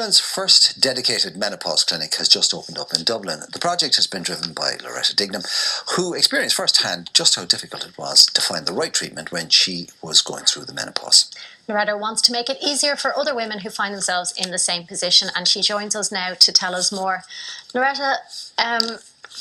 Ireland's first dedicated menopause clinic has just opened up in Dublin. The project has been driven by Loretta Dignam, who experienced firsthand just how difficult it was to find the right treatment when she was going through the menopause. Loretta wants to make it easier for other women who find themselves in the same position, and she joins us now to tell us more. Loretta,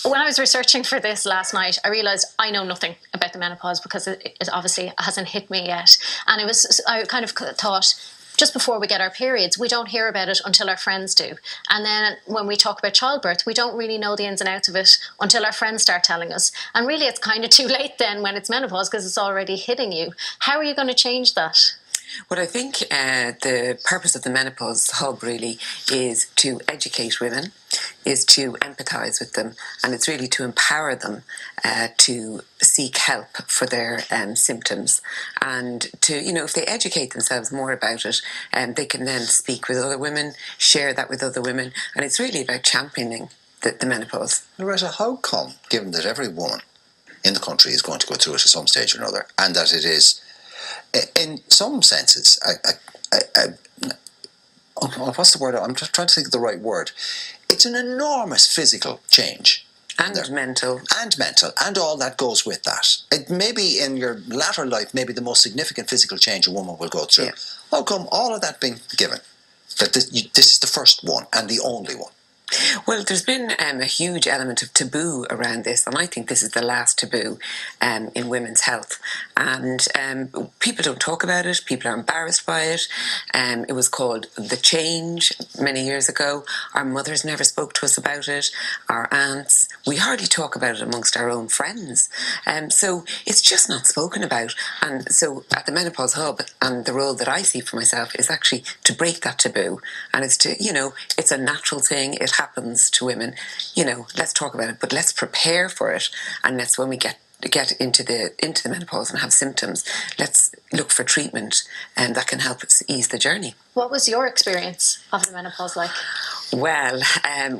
when I was researching for this last night, I realised I know nothing about the menopause because it obviously hasn't hit me yet. And I kind of thought, just before we get our periods, we don't hear about it until our friends do. And then when we talk about childbirth, we don't really know the ins and outs of it until our friends start telling us. And really, it's kind of too late then when it's menopause because it's already hitting you. How are you going to change that? Well, I think the purpose of the Menopause Hub really is to educate women, is to empathise with them, and it's really to empower them to seek help for their symptoms, and to, if they educate themselves more about it, they can then speak with other women, share that with other women, and it's really about championing the menopause. Loretta, how come, given that every woman in the country is going to go through it at some stage or another, and that it is, in some senses, what's the word? I'm just trying to think of the right word. It's an enormous physical change. And mental. And mental, and all that goes with that. It may be in your latter life, maybe the most significant physical change a woman will go through. Yeah. How come all of that being given, that this is the first one and the only one? Well, there's been a huge element of taboo around this, and I think this is the last taboo in women's health. And people don't talk about it, people are embarrassed by it. It was called The Change many years ago. Our mothers never spoke to us about it, our aunts. We hardly talk about it amongst our own friends. So it's just not spoken about. And so at the Menopause Hub, and the role that I see for myself is actually to break that taboo. And it's to, it's a natural thing. It happens to women, let's talk about it, but let's prepare for it, and let's, when we get into the menopause and have symptoms, let's look for treatment and that can help us ease the journey. What was your experience of the menopause like? Well,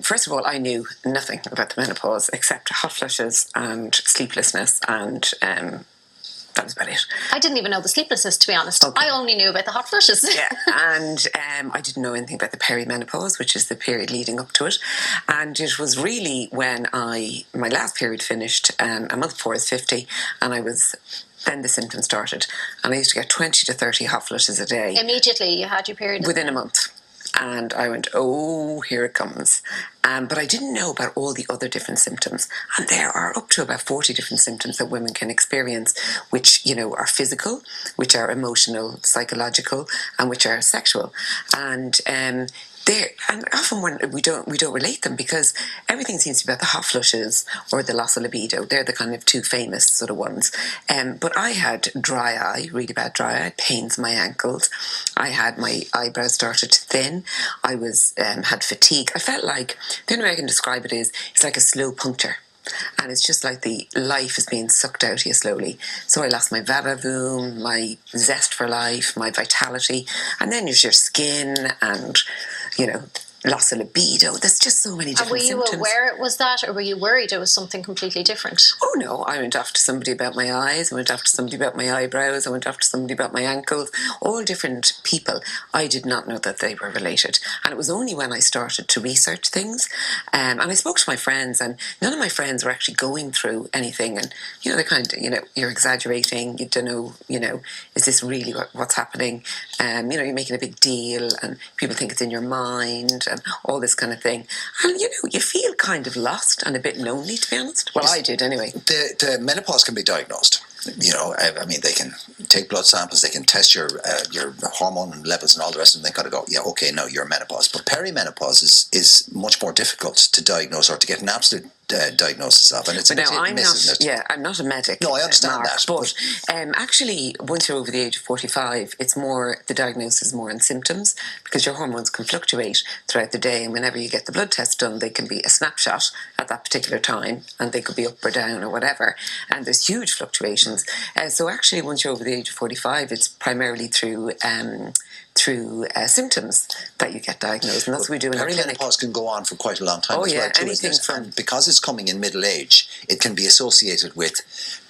first of all, I knew nothing about the menopause except hot flushes and sleeplessness, and that was about it. I didn't even know the sleeplessness, to be honest. Okay. I only knew about the hot flushes. Yeah, and I didn't know anything about the peri-menopause, which is the period leading up to it. And it was really when my last period finished, a month before I was 50, and then the symptoms started. And I used to get 20 to 30 hot flushes a day. Immediately you had your period? Within a month. And I went, oh, here it comes. But I didn't know about all the other different symptoms. And there are up to about 40 different symptoms that women can experience, which, are physical, which are emotional, psychological, and which are sexual. And often when we don't relate them, because everything seems to be about the hot flushes or the loss of libido. They're the kind of two famous sort of ones. But I had dry eye, really bad dry eye, pains in my ankles. I had my eyebrows started to thin. I had fatigue. I felt like, the only way I can describe it is, it's like a slow puncture. And it's just like the life is being sucked out of you slowly. So I lost my va-va-voom, my zest for life, my vitality. And then there's your skin and, loss of libido. There's just so many different symptoms. And were you aware it was that, or were you worried it was something completely different? Oh no, I went off to somebody about my eyes, I went off to somebody about my eyebrows, I went off to somebody about my ankles, all different people. I did not know that they were related. And it was only when I started to research things, and I spoke to my friends, and none of my friends were actually going through anything, and they kind of, you're exaggerating, you don't know, is this really what's happening? You're making a big deal, and people think it's in your mind, and all this kind of thing. And, you feel kind of lost and a bit lonely, to be honest. Well, I did anyway. The menopause can be diagnosed. They can take blood samples, they can test your hormone levels and all the rest of them. They kind of go, yeah, okay, no, you're menopause. But perimenopause is much more difficult to diagnose or to get an absolute diagnosis of, and it's I'm not a medic. No, I understand Mark, that. But actually, once you're over the age of 45, the diagnosis is more in symptoms, because your hormones can fluctuate throughout the day, and whenever you get the blood test done, they can be a snapshot at that particular time, and they could be up or down or whatever, and there's huge fluctuations. So actually, once you're over the age of 45, it's primarily through symptoms that you get diagnosed, and that's what we do in our clinic. Perimenopause can go on for quite a long time as well, too, anything from... because it's coming in middle age, it can be associated with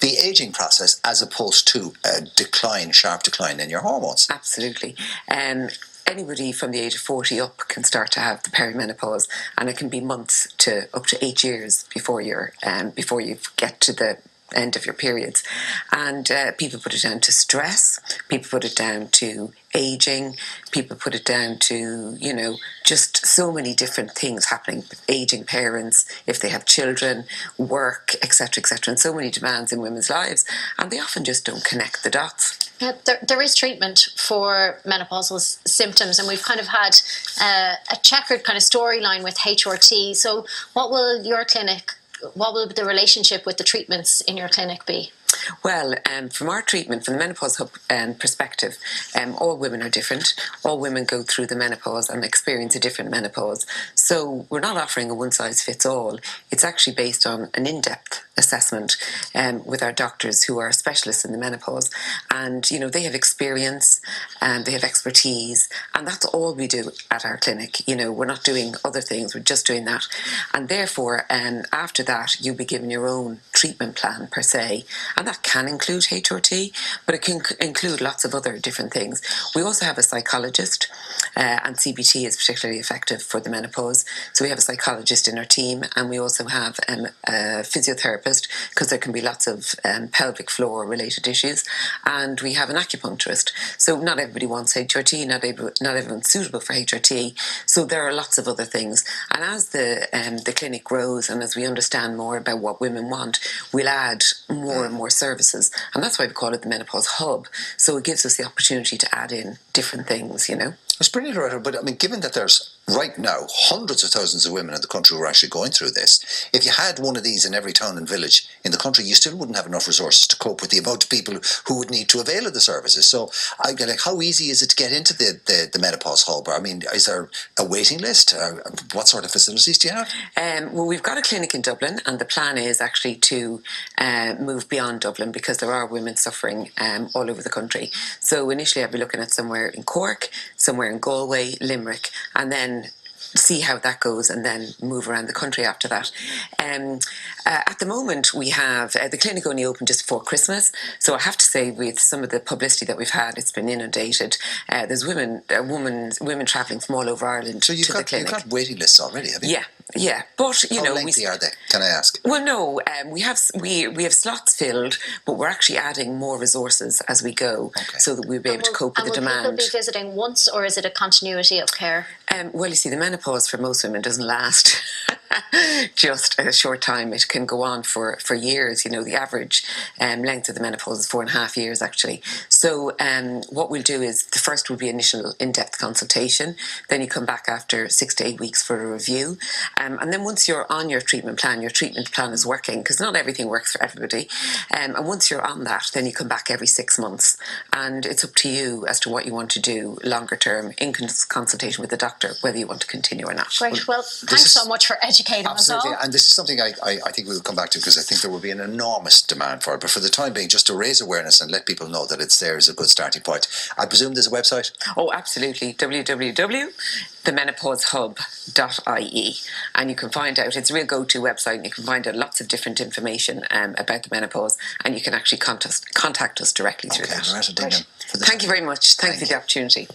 the aging process as opposed to a sharp decline in your hormones. Absolutely. anybody from the age of 40 up can start to have the perimenopause, and it can be months to up to 8 years before before you get to the end of your periods. And people put it down to stress, people put it down to aging, people put it down to, just so many different things happening. Aging parents, if they have children, work, etc., etc., and so many demands in women's lives, and they often just don't connect the dots. Yeah, there is treatment for menopausal symptoms, and we've kind of had a checkered kind of storyline with HRT. So what will the relationship with the treatments in your clinic be? Well, from our treatment, from the Menopause Hope perspective, all women are different. All women go through the menopause and experience a different menopause. So we're not offering a one-size-fits-all. It's actually based on an in-depth assessment with our doctors who are specialists in the menopause. And, they have experience and they have expertise. And that's all we do at our clinic. We're not doing other things. We're just doing that. And therefore, after that, you'll be given your own treatment plan per se. And that can include HRT, but it can include lots of other different things. We also have a psychologist, and CBT is particularly effective for the menopause. So we have a psychologist in our team, and we also have a physiotherapist, because there can be lots of pelvic floor related issues. And we have an acupuncturist. So not everybody wants HRT, not everyone's suitable for HRT. So there are lots of other things. And as the clinic grows and as we understand more about what women want, we'll add more and more services. And that's why we call it the Menopause Hub. So it gives us the opportunity to add in different things, It's brilliant, Loretta, but I mean, given that there's right now hundreds of thousands of women in the country who are actually going through this, if you had one of these in every town and village in the country, you still wouldn't have enough resources to cope with the amount of people who would need to avail of the services. So, how easy is it to get into the Menopause Hub? I mean, is there a waiting list? What sort of facilities do you have? Well, we've got a clinic in Dublin, and the plan is actually to move beyond Dublin, because there are women suffering all over the country. So initially I'll be looking at somewhere in Cork, somewhere in Galway, Limerick, and then see how that goes, and then move around the country after that. At the moment, we have the clinic only opened just before Christmas, so I have to say, with some of the publicity that we've had, it's been inundated. There's women travelling from all over Ireland to the clinic. You've got waiting lists already, have you? Yeah, but how lengthy are they? Can I ask? Well, no, we have slots filled, but we're actually adding more resources as we go, so that we'll be able to cope with the demand. Will people be visiting once, or is it a continuity of care? Well, you see, the menopause for most women doesn't last just a short time. It can go on for years. The average length of the menopause is 4.5 years, actually. So what we'll do is, the first will be initial in-depth consultation. Then you come back after 6 to 8 weeks for a review. And then once you're on your treatment plan is working, because not everything works for everybody. And once you're on that, then you come back every 6 months. And it's up to you as to what you want to do longer term in consultation with the doctor, whether you want to continue or not. Great. Well, thanks so much for educating us all. And this is something I think we'll come back to, because I think there will be an enormous demand for it. But for the time being, just to raise awareness and let people know that it's there is a good starting point. I presume there's a website? Oh, absolutely. www.themenopausehub.ie, and you can find out, it's a real go-to website, and you can find out lots of different information about the menopause, and you can actually contact us directly through that. Loretta Dignam. Thank you very much. Thank you for the opportunity.